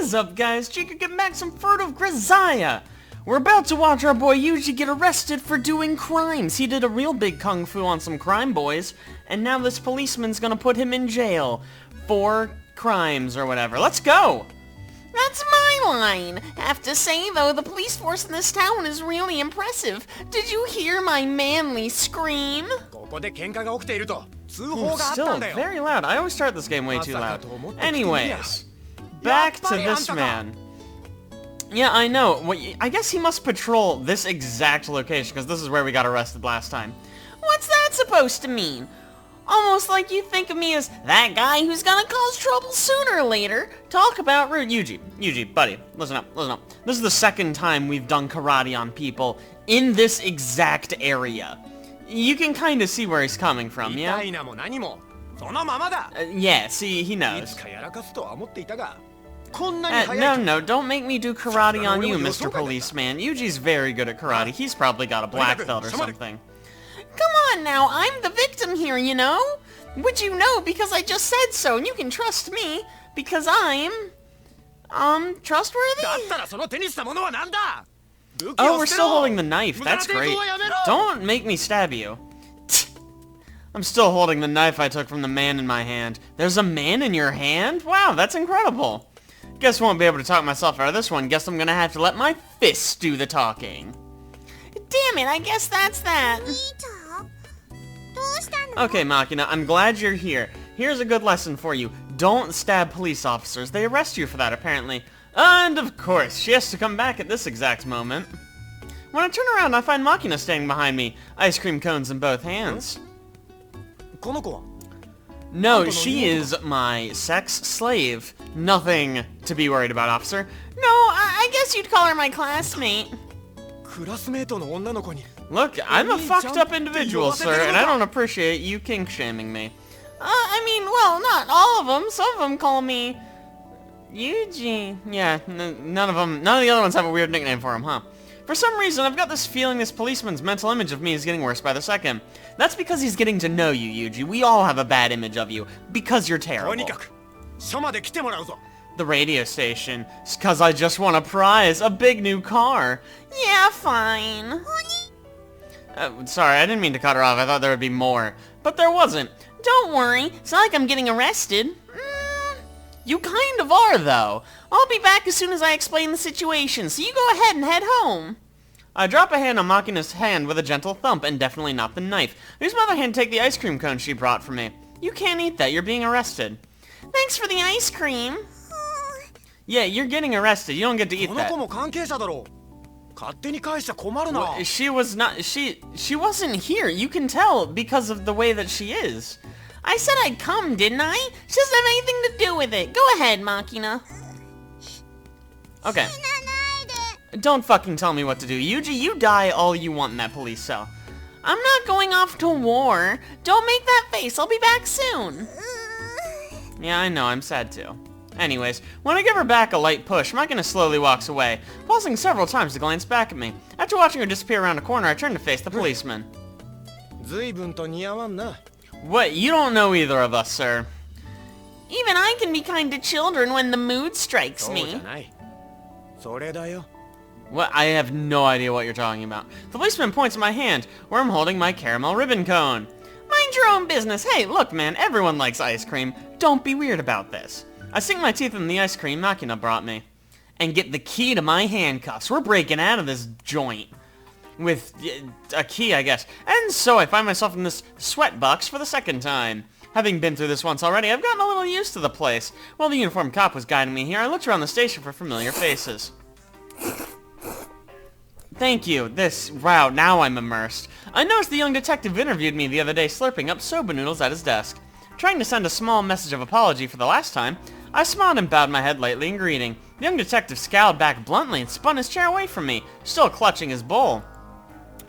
is up, guys? Chica getting back some Fruit of Grisaia. We're about to watch our boy Yuji get arrested for doing crimes. He did a real big kung fu on some crime boys, and now this policeman's gonna put him in jail for crimes or whatever. Let's go! That's my line. Have to say, though, the police force in this town is really impressive. Did you hear my manly scream? Still very loud. I always start this game way too loud. Anyways, back to this man. Yeah, I know. Well, I guess he must patrol this exact location, because this is where we got arrested last time. What's that supposed to mean? Almost like you think of me as that guy who's gonna cause trouble sooner or later. Talk about rude. Yuji, buddy, listen up. This is the second time we've done karate on people in this exact area. You can kind of see where he's coming from, yeah? Yeah, see, he knows. No, don't make me do karate on you, Mr. Policeman. Yuji's very good at karate. He's probably got a black belt or something. Come on now, I'm the victim here, you know? Which you know because I just said so, and you can trust me, because I'm... trustworthy? Oh, we're still holding the knife. That's great. Don't make me stab you. I'm still holding the knife I took from the man in my hand. There's a man in your hand? Wow, that's incredible. Guess I won't be able to talk myself out of this one. Guess I'm gonna have to let my fists do the talking. Damn it, I guess that's that. Okay, Machina, I'm glad you're here. Here's a good lesson for you. Don't stab police officers. They arrest you for that, apparently. And of course, she has to come back at this exact moment. When I turn around, I find Machina standing behind me, ice cream cones in both hands. No, she is my sex slave. Nothing to be worried about, officer. No, I guess you'd call her my classmate. Look, I'm a fucked up individual, sir, and I don't appreciate you kink-shaming me. I mean, well, not all of them. Some of them call me... Yuji. Yeah, none of the other ones have a weird nickname for him, huh? For some reason, I've got this feeling this policeman's mental image of me is getting worse by the second. That's because he's getting to know you, Yuji. We all have a bad image of you, because you're terrible. The radio station. It's because I just won a prize, a big new car. Yeah, fine. Sorry, I didn't mean to cut her off. I thought there would be more. But there wasn't. Don't worry, it's not like I'm getting arrested. You kind of are, though. I'll be back as soon as I explain the situation, so you go ahead and head home. I drop a hand on Machina's hand with a gentle thump, and definitely not the knife. Use my other hand to take the ice cream cone she brought for me. You can't eat that. You're being arrested. Thanks for the ice cream. Yeah, you're getting arrested. You don't get to eat that. Well, she wasn't here. You can tell because of the way that she is. I said I'd come, didn't I? She doesn't have anything to do with it. Go ahead, Machina. Okay. Don't fucking tell me what to do. Yuji, you die all you want in that police cell. I'm not going off to war. Don't make that face. I'll be back soon. Yeah, I know. I'm sad too. Anyways, when I give her back a light push, Machina slowly walks away, pausing several times to glance back at me. After watching her disappear around a corner, I turn to face the policeman. What? You don't know either of us, sir. Even I can be kind to children when the mood strikes me. What? I have no idea what you're talking about. The policeman points at my hand, where I'm holding my caramel ribbon cone. Mind your own business. Hey, look, man, everyone likes ice cream. Don't be weird about this. I sink my teeth in the ice cream Machina brought me, and get the key to my handcuffs. We're breaking out of this joint. With a key, I guess. And so I find myself in this sweat box for the second time. Having been through this once already, I've gotten a little used to the place. While the uniformed cop was guiding me here, I looked around the station for familiar faces. Thank you. Wow, now I'm immersed. I noticed the young detective interviewed me the other day slurping up soba noodles at his desk. Trying to send a small message of apology for the last time, I smiled and bowed my head lightly in greeting. The young detective scowled back bluntly and spun his chair away from me, still clutching his bowl.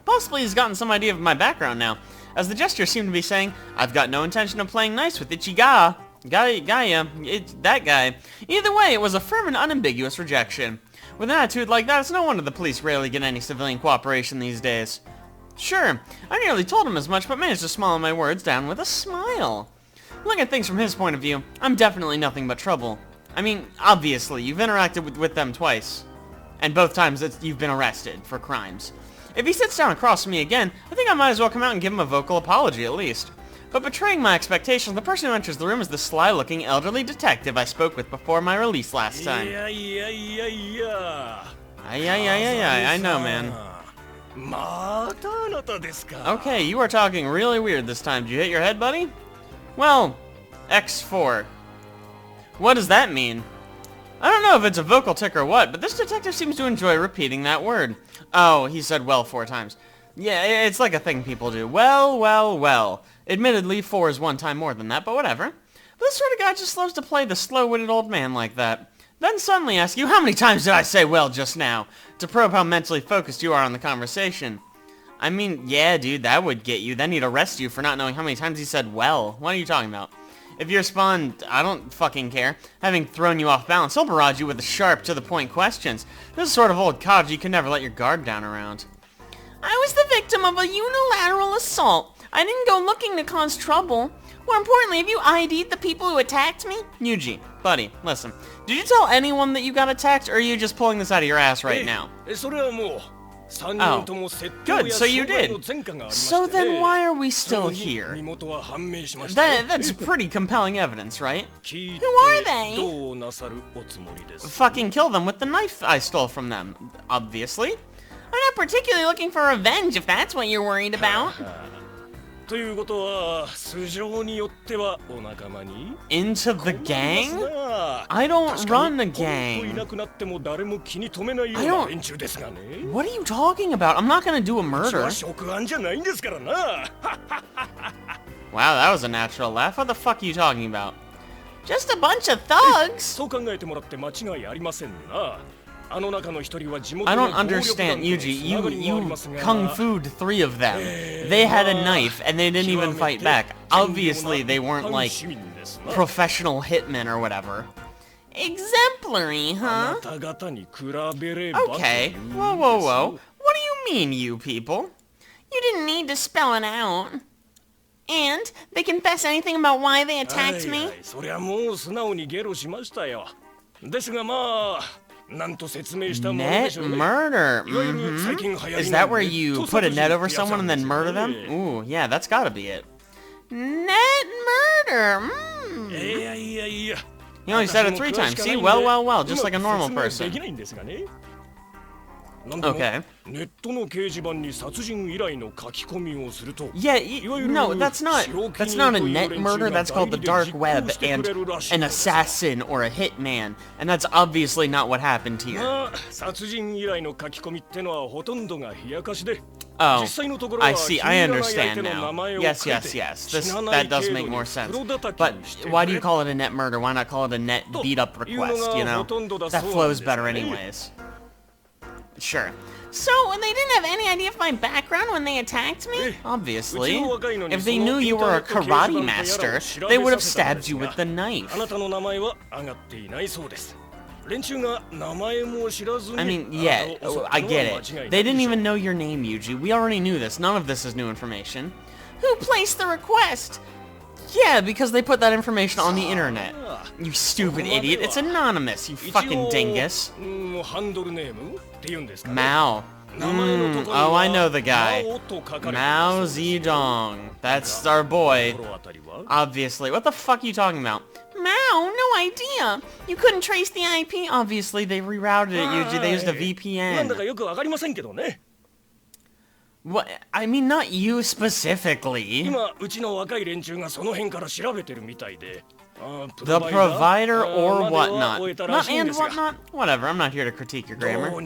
Possibly he's gotten some idea of my background now, as the gesture seemed to be saying, I've got no intention of playing nice with Gaia, that guy. Either way, it was a firm and unambiguous rejection. With an attitude like that, it's no wonder the police rarely get any civilian cooperation these days. Sure, I nearly told him as much, but managed to smile my words down with a smile. Looking at things from his point of view, I'm definitely nothing but trouble. I mean, obviously, you've interacted with them twice. And both times you've been arrested for crimes. If he sits down across from me again, I think I might as well come out and give him a vocal apology at least. But betraying my expectations, the person who enters the room is the sly-looking elderly detective I spoke with before my release last time. I know, man. Okay, you are talking really weird this time. Did you hit your head, buddy? Well, X4. What does that mean? I don't know if it's a vocal tick or what, but this detective seems to enjoy repeating that word. Oh, he said well 4 times. Yeah, it's like a thing people do. Well, well, well. Admittedly, 4 is 1 time more than that, but whatever. But this sort of guy just loves to play the slow-witted old man like that. Then suddenly ask you, how many times did I say well just now? To probe how mentally focused you are on the conversation. I mean, yeah, dude, that would get you. Then he'd arrest you for not knowing how many times he said well. What are you talking about? If you respond, I don't fucking care, having thrown you off balance, he'll barrage you with the sharp, to-the-point questions. This is sort of old codge you can never let your guard down around. I was the victim of a unilateral assault. I didn't go looking to cause trouble. More importantly, have you ID'd the people who attacked me? Yuji, buddy, listen. Did you tell anyone that you got attacked, or are you just pulling this out of your ass right now? Oh, good, so you did. So then why are we still here? That's pretty compelling evidence, right? Who are they? Fucking kill them with the knife I stole from them, obviously. I'm not particularly looking for revenge, if that's what you're worried about. Into the gang? I don't run a gang. What are you talking about? I'm not gonna do a murder. Wow, that was a natural laugh. What the fuck are you talking about? Just a bunch of thugs. I don't understand, Yuji. You kung-fu'd 3 of them. They had a knife, and they didn't even fight back. Obviously, they weren't, like, professional hitmen or whatever. Exemplary, huh? Okay. Whoa, whoa, whoa. What do you mean, you people? You didn't need to spell it out. And they confess anything about why they attacked me? Net murder. Is that where you put a net over someone and then murder them? Ooh, yeah, that's gotta be it. Net murder. He only said it 3 times. See? Well, well, well, just like a normal person. Okay. Yeah, no, that's not a net murder, that's called the dark web, and an assassin or a hitman, and that's obviously not what happened here. Oh, I see, I understand now. Yes, that does make more sense. But why do you call it a net murder? Why not call it a net beat-up request, you know? That flows better anyways. Sure. So, they didn't have any idea of my background when they attacked me? Obviously. If they knew you were a karate master, they would have stabbed you with the knife. I mean, yeah, I get it. They didn't even know your name, Yuji. We already knew this. None of this is new information. Who placed the request? Yeah, because they put that information on the internet. You stupid idiot. It's anonymous, you fucking dingus. Mao. Oh, I know the guy. Mao Zedong. That's our boy. Obviously. What the fuck are you talking about? Mao, no idea. You couldn't trace the IP. Obviously, they rerouted it, Yuji. They used a VPN. What? I mean, not you specifically. The provider or whatnot. Not and whatnot? Whatever, I'm not here to critique your grammar. A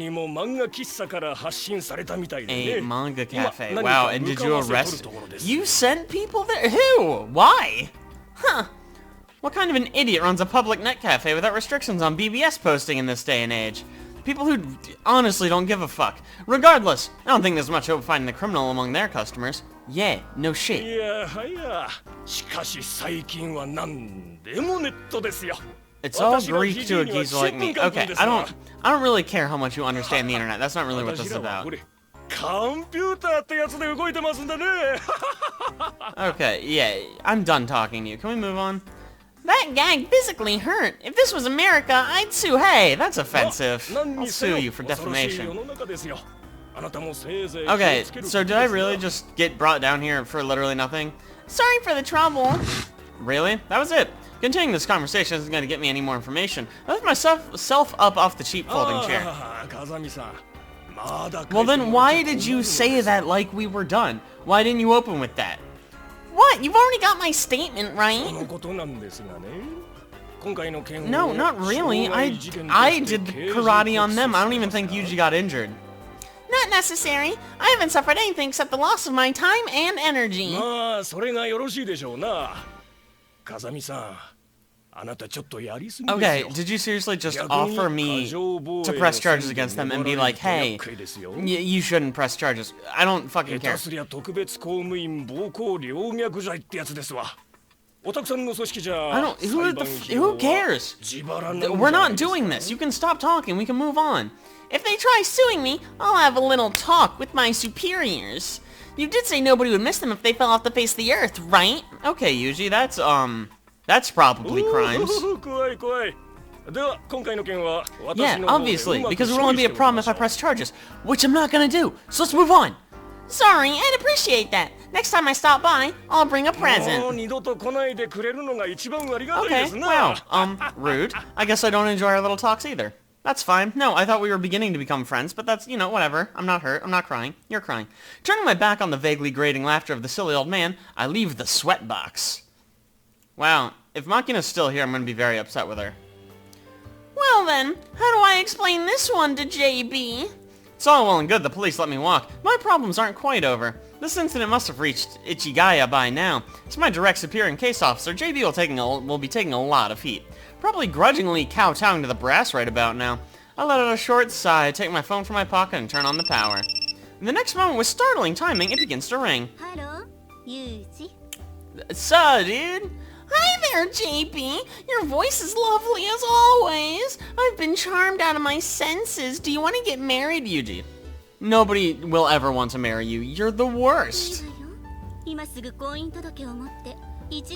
manga cafe. Wow, and did you arrest... You sent people there? Who? Why? Huh. What kind of an idiot runs a public net cafe without restrictions on BBS posting in this day and age? People who honestly don't give a fuck. Regardless, I don't think there's much hope finding the criminal among their customers. Yeah, no shit. It's all Greek to a geezer like me. Okay, I don't really care how much you understand the internet. That's not really what this is about. Okay, yeah, I'm done talking to you. Can we move on? That gag physically hurt. If this was America, I'd sue. Hey, that's offensive. I'll sue you for defamation. Okay, so did I really just get brought down here for literally nothing? Sorry for the trouble. Really? That was it. Continuing this conversation isn't going to get me any more information. I left myself up off the cheap folding chair. Well then, why did you say that like we were done? Why didn't you open with that? What? You've already got my statement, right? No, not really. I did karate on them. I don't even think Yuji got injured. Not necessary. I haven't suffered anything except the loss of my time and energy. Okay, did you seriously just offer me to press charges against them and be like, hey, you shouldn't press charges? I don't fucking care. I don't, who cares? We're not doing this. You can stop talking. We can move on. If they try suing me, I'll have a little talk with my superiors. You did say nobody would miss them if they fell off the face of the earth, right? Okay, Yuji, that's probably crimes. Yeah, obviously, because it would only be a problem if I press charges, which I'm not gonna do, so let's move on. Sorry, I'd appreciate that. Next time I stop by, I'll bring a present. Okay, wow, rude. I guess I don't enjoy our little talks either. That's fine. No, I thought we were beginning to become friends, but that's, you know, whatever. I'm not hurt. I'm not crying. You're crying. Turning my back on the vaguely grating laughter of the silly old man, I leave the sweat box. Wow, if Makina's still here, I'm going to be very upset with her. Well then, how do I explain this one to JB? It's all well and good the police let me walk. My problems aren't quite over. This incident must have reached Ichigaya by now. It's my direct superior and case officer. JB will be taking a lot of heat. Probably grudgingly kowtowing to the brass right about now. I let out a short sigh, take my phone from my pocket, and turn on the power. In the next moment, with startling timing, it begins to ring. Hello, Yuji. Suh, dude? Hi there, JB. Your voice is lovely as always. I've been charmed out of my senses. Do you want to get married, Yuji? Nobody will ever want to marry you. You're the worst.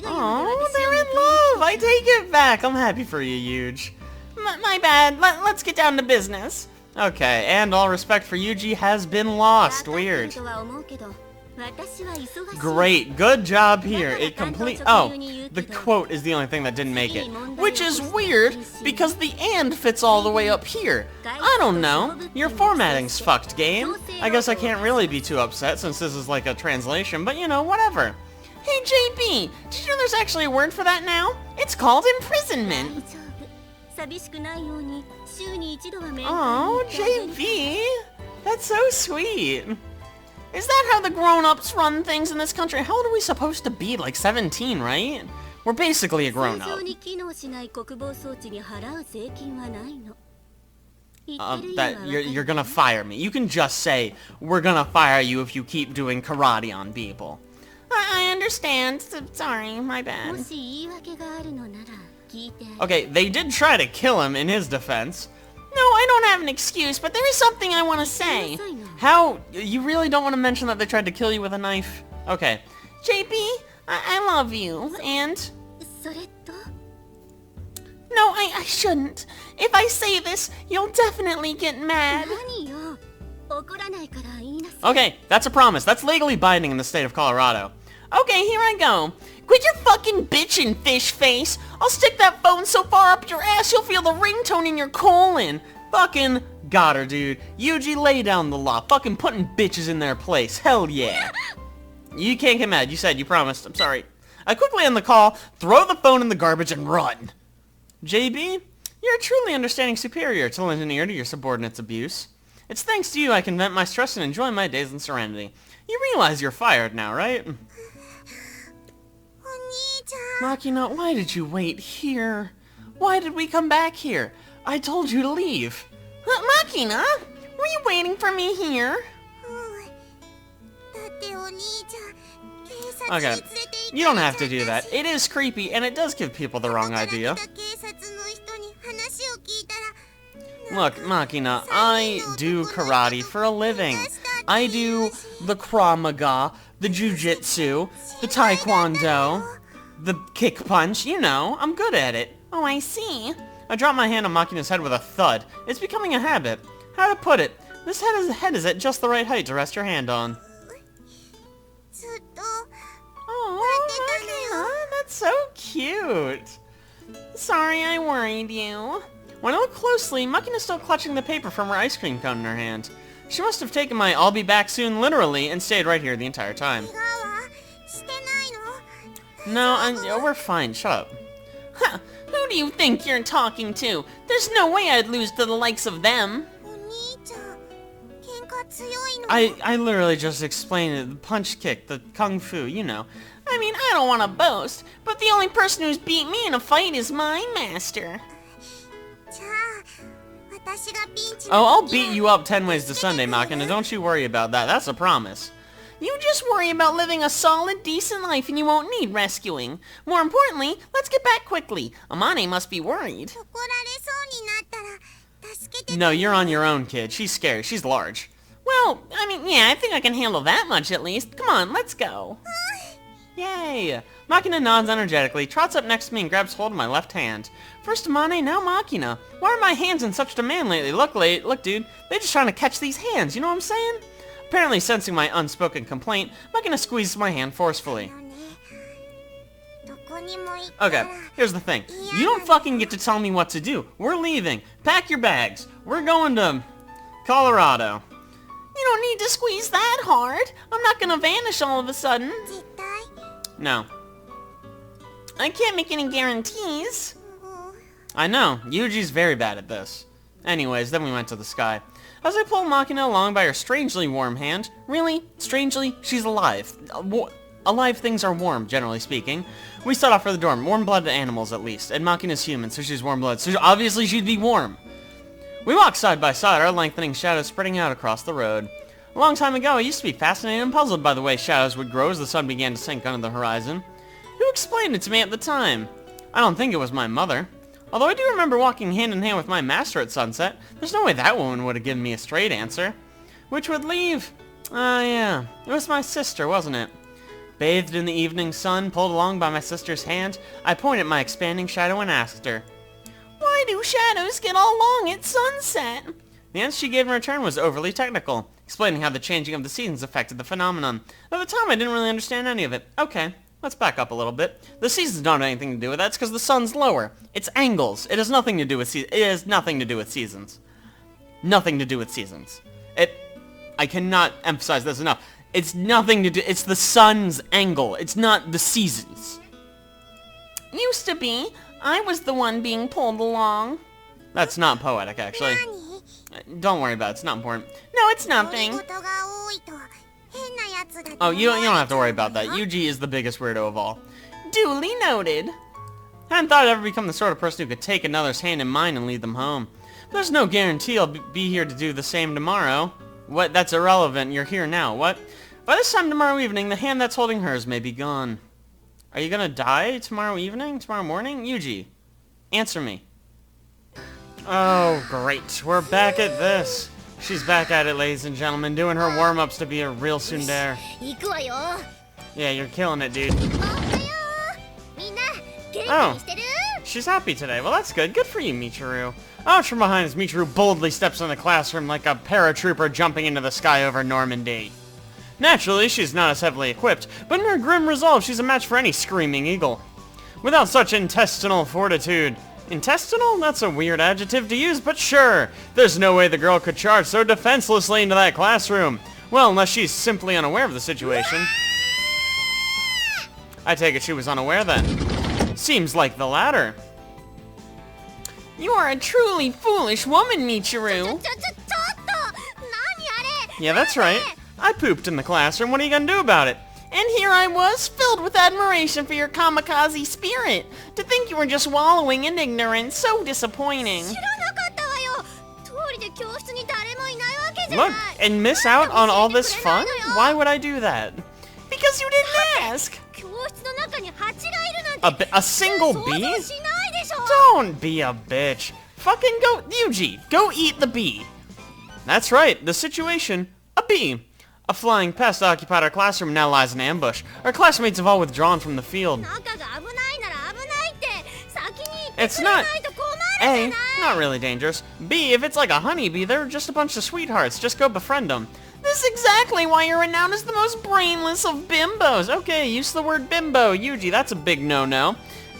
Oh, they're in love. I take it back. I'm happy for you, Yuji. My bad. Let's get down to business. Okay, and all respect for Yuji has been lost. Weird. Great, good job here. Oh, the quote is the only thing that didn't make it. Which is weird, because the and fits all the way up here. I don't know. Your formatting's fucked, game. I guess I can't really be too upset since this is like a translation, but you know, whatever. Hey, JB, did you know there's actually a word for that now? It's called imprisonment. Oh, JB, that's so sweet. Is that how the grown-ups run things in this country? How old are we supposed to be? Like 17, right? We're basically a grown-up. You're gonna fire me. You can just say, we're gonna fire you if you keep doing karate on people. I understand. Sorry, my bad. Okay, they did try to kill him in his defense. No, I don't have an excuse, but there is something I want to say. How? You really don't want to mention that they tried to kill you with a knife? Okay. JB, I love you, and... No, I shouldn't. If I say this, you'll definitely get mad. Okay, that's a promise. That's legally binding in the state of Colorado. Okay, here I go. Quit your fucking bitchin', fish face. I'll stick that phone so far up your ass you'll feel the ringtone in your colon. Fucking got her, dude. Yuji, lay down the law. Fucking putting bitches in their place. Hell yeah. You can't get mad. You said you promised. I'm sorry. I quickly end the call, throw the phone in the garbage, and run. JB, you're a truly understanding superior to lend an ear to your subordinate's abuse. It's thanks to you I can vent my stress and enjoy my days in serenity. You realize you're fired now, right? Makina, why did you wait here? Why did we come back here? I told you to leave. Makina, were you waiting for me here? Okay, you don't have to do that. It is creepy, and it does give people the wrong idea. Look, Makina, I do karate for a living. I do the Krav Maga, the Jiu-Jitsu, the Taekwondo. The kick punch, you know, I'm good at it. Oh, I see. I dropped my hand on Makina's head with a thud. It's becoming a habit. How to put it? This head is at just the right height to rest your hand on. ずっと Oh, Makina, that's so cute. Sorry I worried you. When I look closely, Makina's still clutching the paper from her ice cream cone in her hand. She must have taken my "I'll be back soon" literally and stayed right here the entire time. 怪我してないの No, we're fine. Shut up. Huh, who do you think you're talking to? There's no way I'd lose to the likes of them. お兄ちゃん喧嘩強いの I literally just explained it. The punch kick, the kung fu, you know. I mean, I don't want to boast, but the only person who's beat me in a fight is my master. じゃあ私がピンチ Oh, の I'll 時 beat you up 10 ways to Sunday, Makina. Don't you worry about that. That's a promise. You just worry about living a solid, decent life and you won't need rescuing. More importantly, let's get back quickly. Amane must be worried. 怒られそうになったら助けて No, you're on your own, kid. She's scary. She's large. Well, I mean, yeah, I think I can handle that much at least. Come on, let's go. Yay! Makina nods energetically, trots up next to me, and grabs hold of my left hand. First Amane, now Makina. Why are my hands in such demand lately? Look, dude. They're just trying to catch these hands, you know what I'm saying? Apparently sensing my unspoken complaint, Makina squeezes my hand forcefully. よねどこにも行ったら Okay, here's the thing. You don't fucking get to tell me what to do. We're leaving. Pack your bags. We're going to Colorado. You don't need to squeeze that hard. I'm not gonna vanish all of a sudden. 絶対 No. I can't make any guarantees. I know. Yuji's very bad at this. Anyways, then we went to the sky. As I pulled Makina along by her strangely warm hand, really, strangely, she's alive. Alive things are warm, generally speaking. We set off for the dorm, warm-blooded animals at least, and Makina's human, so she's warm-blooded, so obviously she'd be warm. We walked side by side, our lengthening shadows spreading out across the road. A long time ago, I used to be fascinated and puzzled by the way shadows would grow as the sun began to sink under the horizon. Who explained it to me at the time? I don't think it was my mother. Although I do remember walking hand in hand with my master at sunset, there's no way that woman would have given me a straight answer. Which would leave... yeah. It was my sister, wasn't it? Bathed in the evening sun, pulled along by my sister's hand, I pointed at my expanding shadow and asked her, Why do shadows get all long at sunset? The answer she gave in return was overly technical, explaining how the changing of the seasons affected the phenomenon. At the time, I didn't really understand any of it. Okay, let's back up a little bit. The seasons don't have anything to do with that. It's because the sun's lower. It's angles. It has nothing to do with It has nothing to do with seasons. Nothing to do with seasons. I cannot emphasize this enough. It's nothing to do... It's the sun's angle. It's not the seasons. Used to be. I was the one being pulled along. That's not poetic, actually. 何 Don't worry about it. It's not important. No, it's 独り nothing. 言が多いと変なやつだと Oh, you don't have to worry 思わ about れちゃ that. うのよ Yuji is the biggest weirdo of all. Duly noted. Hadn't thought I'd ever become the sort of person who could take another's hand in mine and lead them home. But there's no guarantee I'll be here to do the same tomorrow. What? That's irrelevant. You're here now. What? By this time tomorrow evening, the hand that's holding hers may be gone. Are you gonna die tomorrow evening? Tomorrow morning? Yuji, answer me. Oh, great. We're back at this. She's back at it, ladies and gentlemen, doing her warm-ups to be a real tsundere. 行くわよ Yeah, you're killing it, dude. おはようみんな元気 Oh. にしてる She's happy today. Well, that's good. Good for you, Michiru. Out from behind as Michiru boldly steps in the classroom like a paratrooper jumping into the sky over Normandy. Naturally, she's not as heavily equipped, but in her grim resolve, she's a match for any screaming eagle. Without such intestinal fortitude... Intestinal? That's a weird adjective to use, but sure. There's no way the girl could charge so defenselessly into that classroom. Well, unless she's simply unaware of the situation. I take it she was unaware then. Seems like the latter. You are a truly foolish woman, Michiru. ちょっと何あれ Yeah, that's right. I pooped in the classroom. What are you gonna do about it? And here I was, filled with admiration for your kamikaze spirit. To think you were just wallowing in ignorance, so disappointing. 知らなかったわよ通りで教室に誰もいないわけじゃ Look, ない and miss out on all this fun? Why would I do that? Because you didn't ask. 教室の中に蜂がいるなんて A single 想 bee? 像しないでしょ Don't be a bitch. Fucking go, Yuji, go eat the bee. That's right, the situation, a bee. A flying pest occupied our classroom and now lies in ambush. Our classmates have all withdrawn from the field. 中が危 it's not... A, not really dangerous. B, if it's like a honeybee, they're just a bunch of sweethearts. Just go befriend them. This is exactly why you're renowned as the most brainless of bimbos. Okay, use the word bimbo. Yuji, that's a big no-no.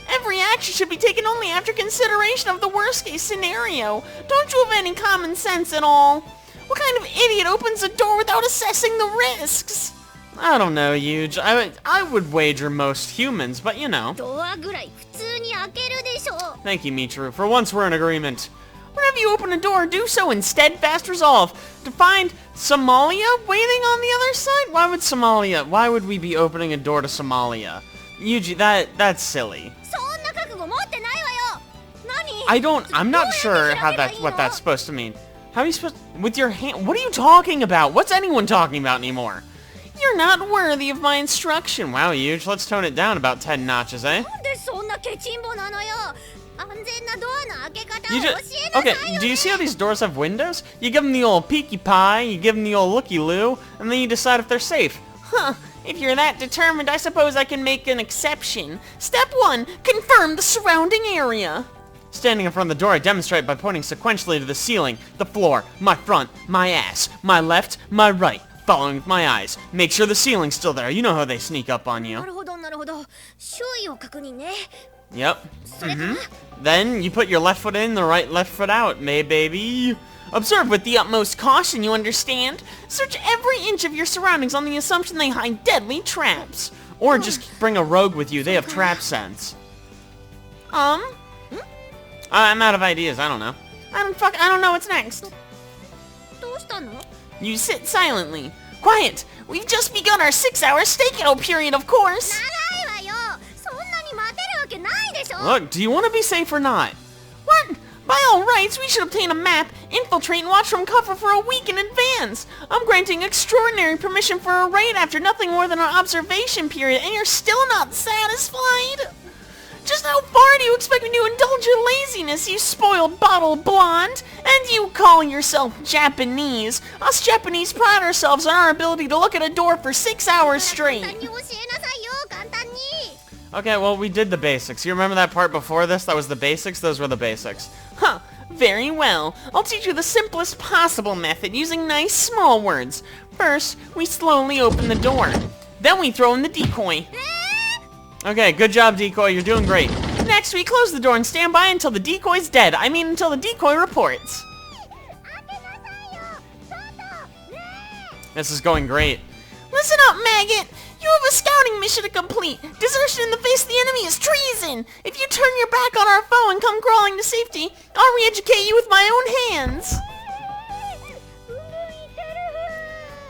Every action should be taken only after consideration of the worst-case scenario. Don't you have any common sense at all? What kind of idiot opens a door without assessing the risks? I don't know, Yuji. I would wager most humans, but you know. ドアぐらい普通に開けるでしょ。 Thank you, Michiru. For once, we're in agreement. Whenever you open a door, do so in steadfast resolve to find Somalia waiting on the other side? Why would we be opening a door to Somalia? Yuji, that's silly. そんな覚悟持ってないわよ。何？ I'm not sure what that's supposed to mean. How are you supposed with your hand? What are you talking about? What's anyone talking about anymore? You're not worthy of my instruction. Wow, Yuji, let's tone it down about 10 notches, eh? なんでそんなケチンボなのよ。安全なドアの開け方を You 教 just えなさ okay. いよ Do you see how these doors have windows? You give them the old peeky pie, you give them the old looky loo, and then you decide if they're safe. Huh. If you're that determined, I suppose I can make an exception. Step 1. Confirm the surrounding area. Standing in front of the door, I demonstrate by pointing sequentially to the ceiling, the floor, my front, my ass, my left, my right, following with my eyes. Make sure the ceiling's still there. You know how they sneak up on な you. るほどなるほど。周囲を確認ね。 Yep. それから Then you put your left foot in, the right left foot out, May baby. Observe with the utmost caution, you understand? Search every inch of your surroundings on the assumption they hide deadly traps. Or just bring a rogue with you. They have trap sense. I'm out of ideas. I don't know. I don't know what's next. どうしたの？ You sit silently. Quiet! We've just begun our 6-hour stakeout period, of course! 長いわよ。そんなに待てるわけないでしょ。 Look, do you want to be safe or not? What? By all rights, we should obtain a map, infiltrate, and watch from cover for a week in advance. I'm granting extraordinary permission for a raid after nothing more than an observation period, and you're still not satisfied? Just how far do you expect me to indulge your laziness, you spoiled bottle blonde? And you call yourself Japanese? Us Japanese pride ourselves on our ability to look at a door for 6 hours 簡 straight. 単に教えなさいよ。簡単に。 Okay, well, we did the basics. You remember that part before this? That was the basics? Those were the basics. Huh, very well. I'll teach you the simplest possible method using nice small words. First, we slowly open the door. Then we throw in the decoy. Okay, good job, Decoy. You're doing great. Next, we close the door and stand by until the decoy's dead. I mean, until the decoy reports. 開けなさいよ。外。ねえ。 This is going great. Listen up, maggot! You have a scouting mission to complete! Desertion in the face of the enemy is treason! If you turn your back on our foe and come crawling to safety, I'll re-educate you with my own hands!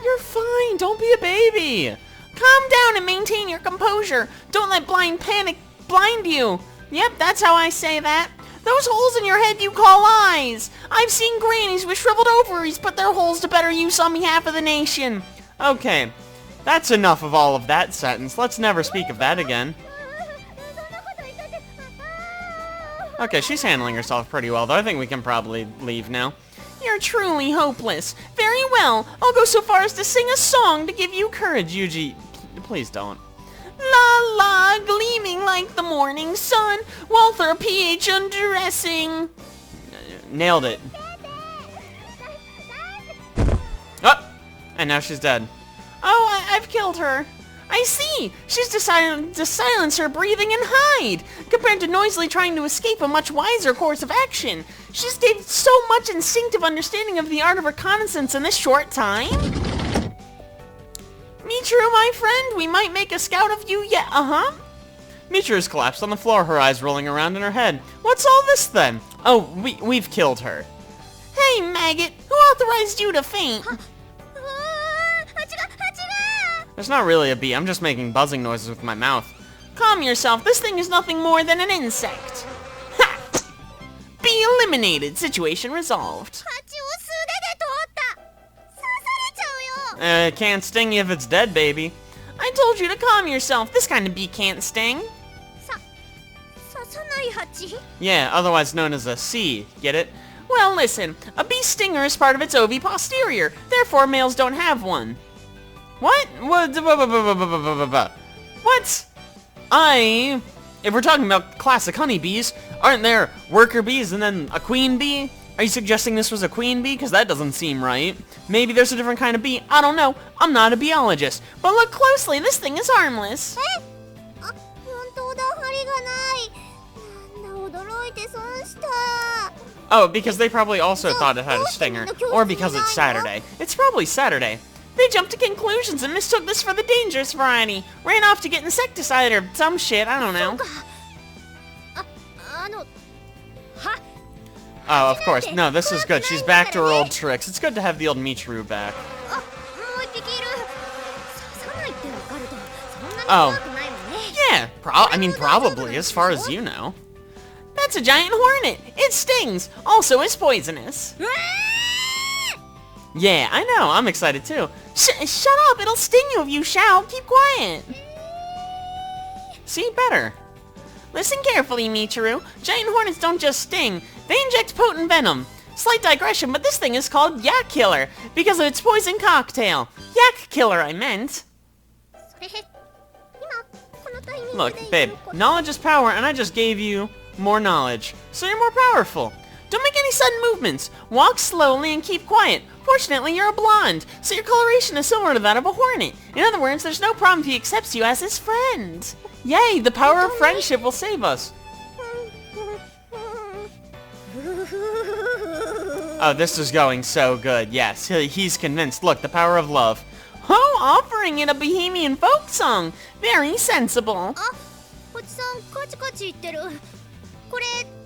You're fine. Don't be a baby. Calm down and maintain your composure. Don't let blind panic blind you. Yep, that's how I say that. Those holes in your head you call eyes. I've seen grannies with shriveled ovaries put their holes to better use on behalf of the nation. Okay, that's enough of all of that sentence. Let's never speak of that again. Okay, she's handling herself pretty well, though. I think we can probably leave now. You're truly hopeless. Very well. I'll go so far as to sing a song to give you courage. Yuji, please don't. La la, gleaming like the morning sun, while through pH undressing. Nailed it. Oh! And now she's dead. Oh, I've killed her. I see. She's decided to silence her breathing and hide. Compared to noisily trying to escape a much wiser course of action. She's gained so much instinctive understanding of the art of reconnaissance in this short time. Michiru, my friend, we might make a scout of you yet. Michiru's collapsed on the floor, her eyes rolling around in her head. What's all this then? Oh, we've killed her. Hey, maggot, who authorized you to faint? あー、あっちが。 There's not really a bee, I'm just making buzzing noises with my mouth. Calm yourself, this thing is nothing more than an insect. Ha! Be eliminated, situation resolved. 蜂を素手で通った。刺されちゃうよ。 It can't sting you if it's dead, baby. I told you to calm yourself, this kind of bee can't sting. 刺さない蜂？ Yeah, otherwise known as a C, get it? Well, listen, a bee stinger is part of its ovi posterior, therefore males don't have one. What? What? If we're talking about classic honeybees, Aren't there worker bees and then a queen bee? Are you suggesting this was a queen bee? Because that doesn't seem right. Maybe there's a different kind of bee. I don't know. I'm not a biologist. But look closely, this thing is harmless. あ、本当だ、針がない。なんだ、驚いて損した。 Oh, because they probably also thought it had a stinger. Or because it's Saturday. It's probably Saturday. They jumped to conclusions and mistook this for the dangerous variety. Ran off to get insecticide or some shit, I don't know. あの、は、 Oh, of course. No, this is good. She's back to her old tricks. It's good to have the old Michiru back. あ、もう一匹いる。刺さないってわかると、そんなに Oh. 怖くないもんね。 Yeah, I mean, probably, as far as you know. That's a giant hornet. It stings. Also is poisonous. うわ Yeah, I know. I'm excited too. Shut up. It'll sting you if you shout. Keep quiet. See, better. Listen carefully, Michiru. Giant hornets don't just sting. They inject potent venom. Slight digression, but this thing is called Yak Killer because of its poison cocktail. Yak Killer, I meant. それ、今このタイミングで Look, 言 babe, うこと knowledge is power, and I just gave you more knowledge. So you're more powerful. Don't make any sudden movements. Walk slowly and keep quiet. Fortunately, you're a blonde, so your coloration is similar to that of a hornet. In other words, there's no problem if he accepts you as his friend. Yay, the power of friendship will save us. Oh, this is going so good. Yes, he's convinced. Look, the power of love. Oh, offering it a Bohemian folk song. Very sensible. あ、こっちさんカチカチ言ってる。これ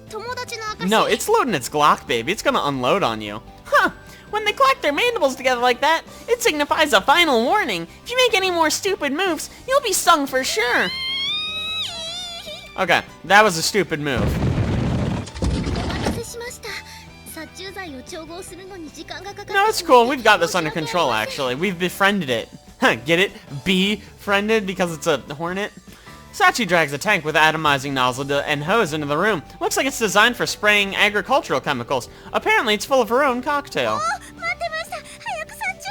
友達の証。 No, it's loading its Glock, baby. It's gonna unload on you. Huh. When they clack their mandibles together like that, it signifies a final warning. If you make any more stupid moves, you'll be stung for sure. Okay, that was a stupid move. お待たせしました。殺虫剤を調合するのに時間がかかって No, it's cool. We've got this under control, actually. We've befriended it. Huh, get it? Befriended because it's a hornet? Sachi drags a tank with atomizing nozzle and hose into the room. Looks like it's designed for spraying agricultural chemicals. Apparently, it's full of her own cocktail. 待ってました。早く殺虫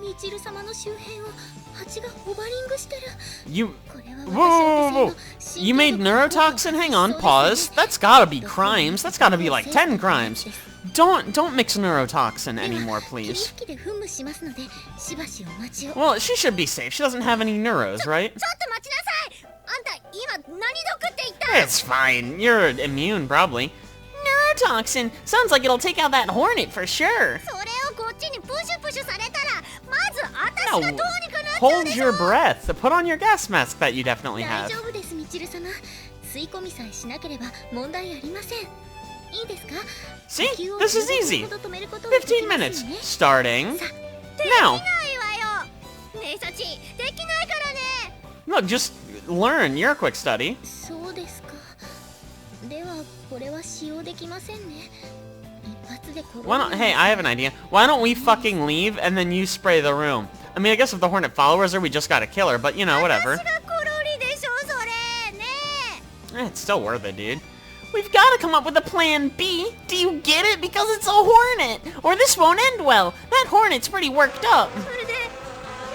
剤を。みちる様の周辺を蜂がホバリングしてる。 You... これは Whoa. 私の You made neurotoxin? Hang on, pause. That's gotta be crimes. That's gotta be like 10 crimes. Don't mix neurotoxin anymore, please. 霧吹きで噴霧しますので、しばしお待ちを。 Well, she should be safe. She doesn't have any neuros, right? ちょっと待ちなさい。あんた今何毒って言った？ It's fine. You're immune, probably. Neurotoxin. Sounds like it'll take out that hornet for sure. それをこっちにプシュプシュされたら、まず私がどうにかなっちゃう Hold でしょ。 your breath. Put on your gas mask that you definitely 大 have. 丈夫です、みちる様。吸い込みさえしなければ問題ありません。いいですか？ See? 呼吸を This is 15 easy. ほど止めることができ 15 ます minutes. ね。 Starting さ、 now. ないわよ。ねえ、サチ、できないからね。 Look, just learn. You're a quick study. そうですか。ではこれは使用できませんね。一発で転ぶ Why not? Hey, I have an idea. Why don't we fucking leave and then you spray the room? I mean, I guess if the hornet follows her, we just gotta kill her, but you know, whatever. 私がコロリでしょ、それ。ねえ。 It's still worth it, dude. We've got to come up with a plan B. Do you get it? Because it's a hornet. Or this won't end well. That hornet's pretty worked up. それで、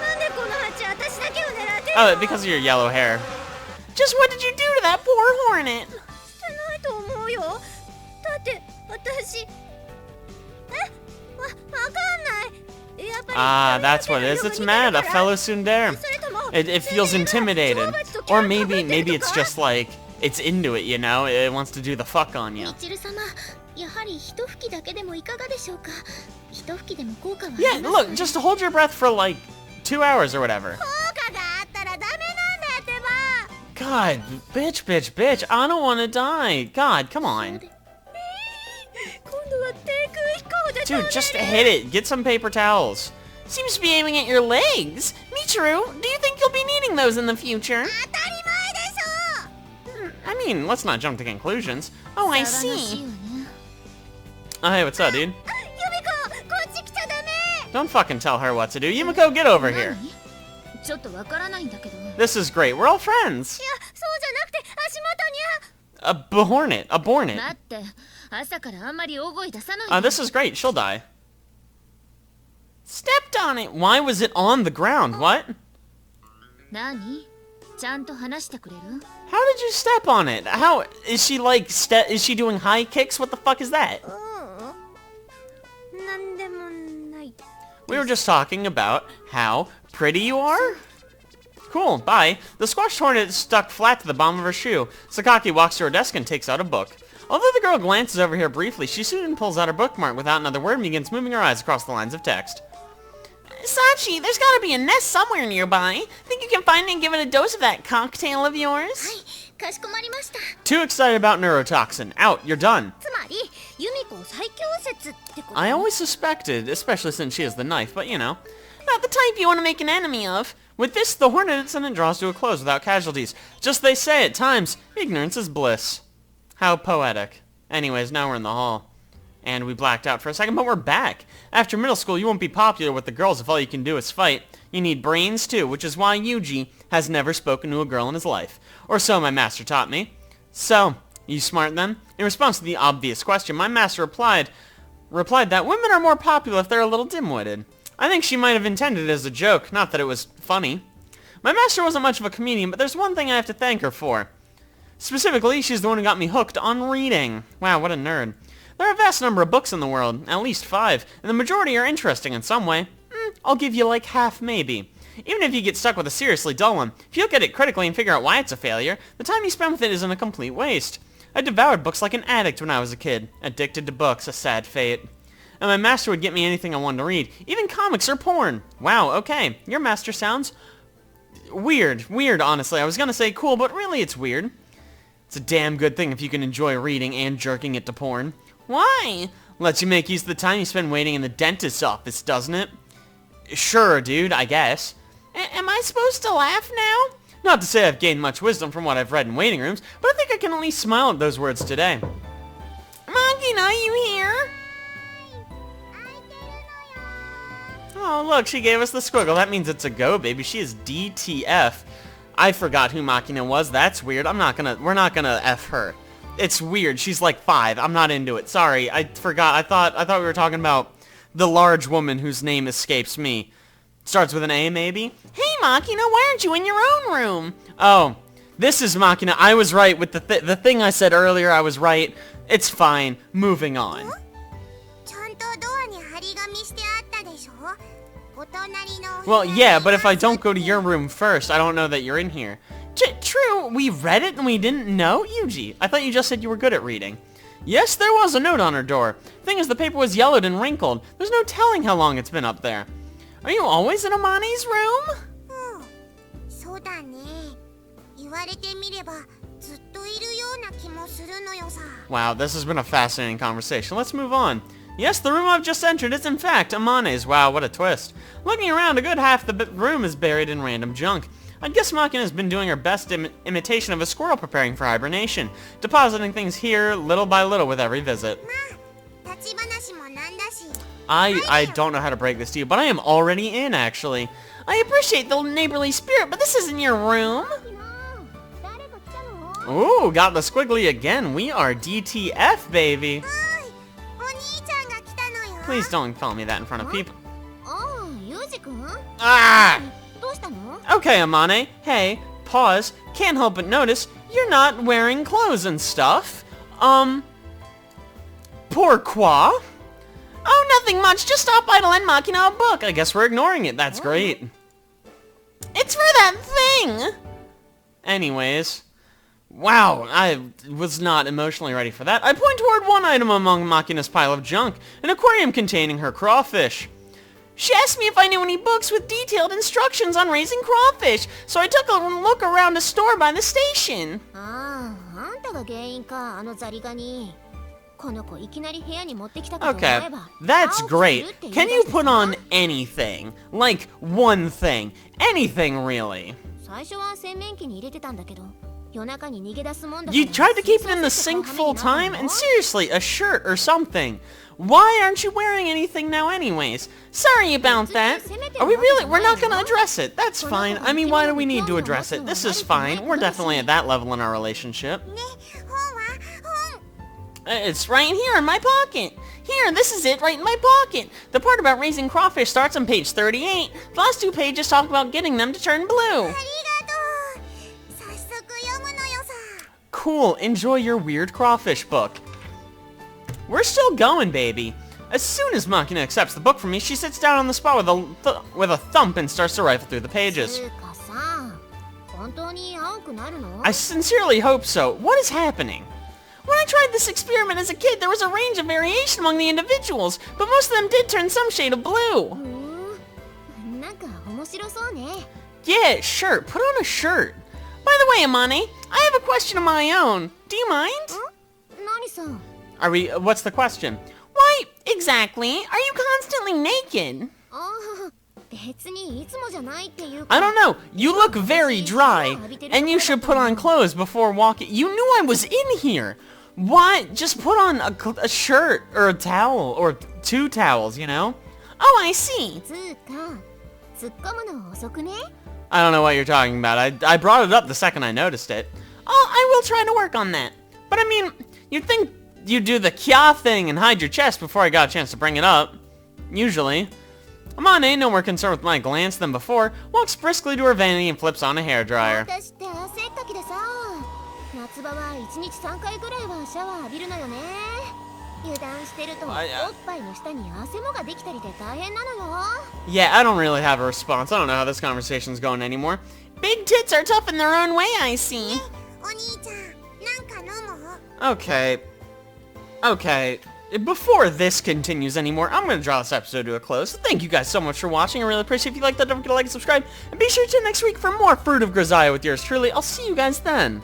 なんでこの蜂私だけを狙ってるの？ Oh, because of your yellow hair. Just what did you do to that poor hornet? してないと思うよ。だって私、わかんない。やっぱり Ah, that's what it is. It's mad. A fellow tsundere. それとも It feels intimidated. Or maybe it's just like, it's into it, you know? It wants to do the fuck on you. みちる様、やはり一吹きだけでもいかがでしょうか。一吹きでも効果はあ Yeah, ります look, just hold your breath for like 2 hours or whatever. 効果があったらダメなんだってば。 God, bitch. I don't want to die. God, come on. 今度は低空飛行で飛んで Dude, る just hit it. Get some paper towels. Seems to be aiming at your legs. Michiru, do you think you'll be needing those in the future? 当たり前でしょ。 I mean, let's not jump to conclusions. Oh, I 騒がしい see. わね。 Oh, hey, what's up, dude? ユミコ、こっち来ちゃダメ。 Don't fucking tell her what to do. Yumiko, get over here. 何？ちょっとわからないんだけど。いや、 This is great. We're all friends. そうじゃなくて足元に A behornet. A bornet. 待って、朝からあんまり大声出さないで。 This is great. She'll die. Stepped on it. Why was it on the ground? What? 何？ちゃんと話してくれる？ How did you step on it? How is she like is she doing high kicks? What the fuck is that? なんでもない。 We were just talking about how pretty you are? Cool, bye. The squashed hornet is stuck flat to the bottom of her shoe. Sakaki walks to her desk and takes out a book. Although the girl glances over here briefly, she soon pulls out her bookmark without another word and begins moving her eyes across the lines of text. Sachi, there's gotta be a nest somewhere nearby. Think you can find it and give it a dose of that cocktail of yours? かしこまりました。 Too excited about neurotoxin. Out, you're done. つまり、ユミコ最強説ってこと？ I always suspected, especially since she has the knife, but you know. Not the type you want to make an enemy of. With this, the hornet incident draws to a close without casualties. Just they say at times, ignorance is bliss. How poetic. Anyways, now we're in the hall. And we blacked out for a second, but we're back. After middle school, you won't be popular with the girls if all you can do is fight. You need brains too, which is why Yuji has never spoken to a girl in his life. Or so my master taught me. So, you smart then? In response to the obvious question, my master replied that women are more popular if they're a little dim-witted. I think she might have intended it as a joke, not that it was funny. My master wasn't much of a comedian, but there's one thing I have to thank her for. Specifically, she's the one who got me hooked on reading. Wow, what a nerd. There are a vast number of books in the world, at least 5, and the majority are interesting in some way. I'll give you like half maybe. Even if you get stuck with a seriously dull one, if you look at it critically and figure out why it's a failure, the time you spend with it isn't a complete waste. I devoured books like an addict when I was a kid. Addicted to books, a sad fate. And my master would get me anything I wanted to read, even comics or porn. Wow, okay, your master sounds weird. Weird, honestly. I was gonna say cool, but really it's weird. It's a damn good thing if you can enjoy reading and jerking it to porn. Why? Lets you make use of the time you spend waiting in the dentist's office, doesn't it? Sure, dude, I guess. Am I supposed to laugh now? Not to say I've gained much wisdom from what I've read in waiting rooms, but I think I can at least smile at those words today. Makina, you here? Oh, look, she gave us the squiggle. That means it's a go, baby. She is DTF. I forgot who Makina was. That's weird. we're not gonna F her. It's weird. She's like 5. I'm not into it. Sorry, I forgot. I thought we were talking about the large woman whose name escapes me. Starts with an A, maybe? Hey, Makina, why aren't you in your own room? Oh, this is Makina. I was right with the thing I said earlier. I was right. It's fine. Moving on. Well, yeah, but if I don't go to your room first, I don't know that you're in here. True, we read it and we didn't know? Yuji, I thought you just said you were good at reading. Yes, there was a note on her door. Thing is, the paper was yellowed and wrinkled. There's no telling how long it's been up there. Are you always in Amane's room? Wow, this has been a fascinating conversation. Let's move on. Yes, the room I've just entered is in fact Amane's. Wow, what a twist. Looking around, a good half the room is buried in random junk. I guess Makina has been doing her best imitation of a squirrel preparing for hibernation, depositing things here little by little with every visit. I don't know how to break this to you, but I am already in, actually. I appreciate the neighborly spirit, but this isn't your room. Ooh, got the squiggly again. We are DTF, baby. Please don't call me that in front of people. Ah! Okay, Amane. Hey, pause. Can't help but notice you're not wearing clothes and stuff. Pourquoi? Oh, nothing much. Just stop by to lend Makina a book. I guess we're ignoring it. That's great. It's for that thing. Anyways. Wow, I was not emotionally ready for that. I point toward one item among Makina's pile of junk, an aquarium containing her crawfish. She asked me if I knew any books with detailed instructions on raising crawfish, so I took a look around a store by the station. Okay, that's great. Can you put on anything? Like, one thing. Anything, really. You tried to keep it in the sink full time? And seriously, a shirt or something. Why aren't you wearing anything now anyways? Sorry about that. Are we really? We're not gonna address it. That's fine. I mean, why do we need to address it? This is fine. We're definitely at that level in our relationship. It's right here in my pocket. Here, this is it right in my pocket. The part about raising crawfish starts on page 38. The last 2 pages talk about getting them to turn blue. cool. Enjoy your weird crawfish book. We're still going, baby. As soon as Makina accepts the book from me, she sits down on the spot with a thump and starts to rifle through the pages. つうかさ、本当に青くなるの？ I sincerely hope so. What is happening? When I tried this experiment as a kid, there was a range of variation among the individuals, but most of them did turn some shade of blue. なんか面白そうね。 Yeah, sure. Put on a shirt. By the way, Amane, I have a question of my own. Do you mind? 何さ？ Are we... what's the question? Why, exactly, are you constantly naked? ああ、別にいつもじゃないっていうか。 I don't know. You look very dry, and you should put on clothes before walking. You knew I was in here. What? Just put on a shirt or a towel or 2 towels, you know? Oh, I see. つうか、突っ込むの遅くね？ I don't know what you're talking about. I brought it up the second I noticed it. Oh, I will try to work on that. But I mean, you'd think you'd do the kya thing and hide your chest before I got a chance to bring it up. Usually. Amane, no more concerned with my glance than before, walks briskly to her vanity and flips on a hairdryer. 私って汗っかきでさ、夏場は1日3回ぐらいはシャワー浴びるのよね。油断してるとおっぱいの下に汗もができたりで大変なのよ。 Yeah, I don't really have a response. I don't know how this conversation's going anymore. Big tits are tough in their own way, I see. お兄ちゃん、なんか飲む？ Okay. Okay. Before this continues anymore, I'm going to draw this episode to a close. Thank you guys so much for watching. I really appreciate it. If you liked that, don't forget to like and subscribe. And be sure to tune in next week for more Fruit of Grisaia with yours truly. I'll see you guys then.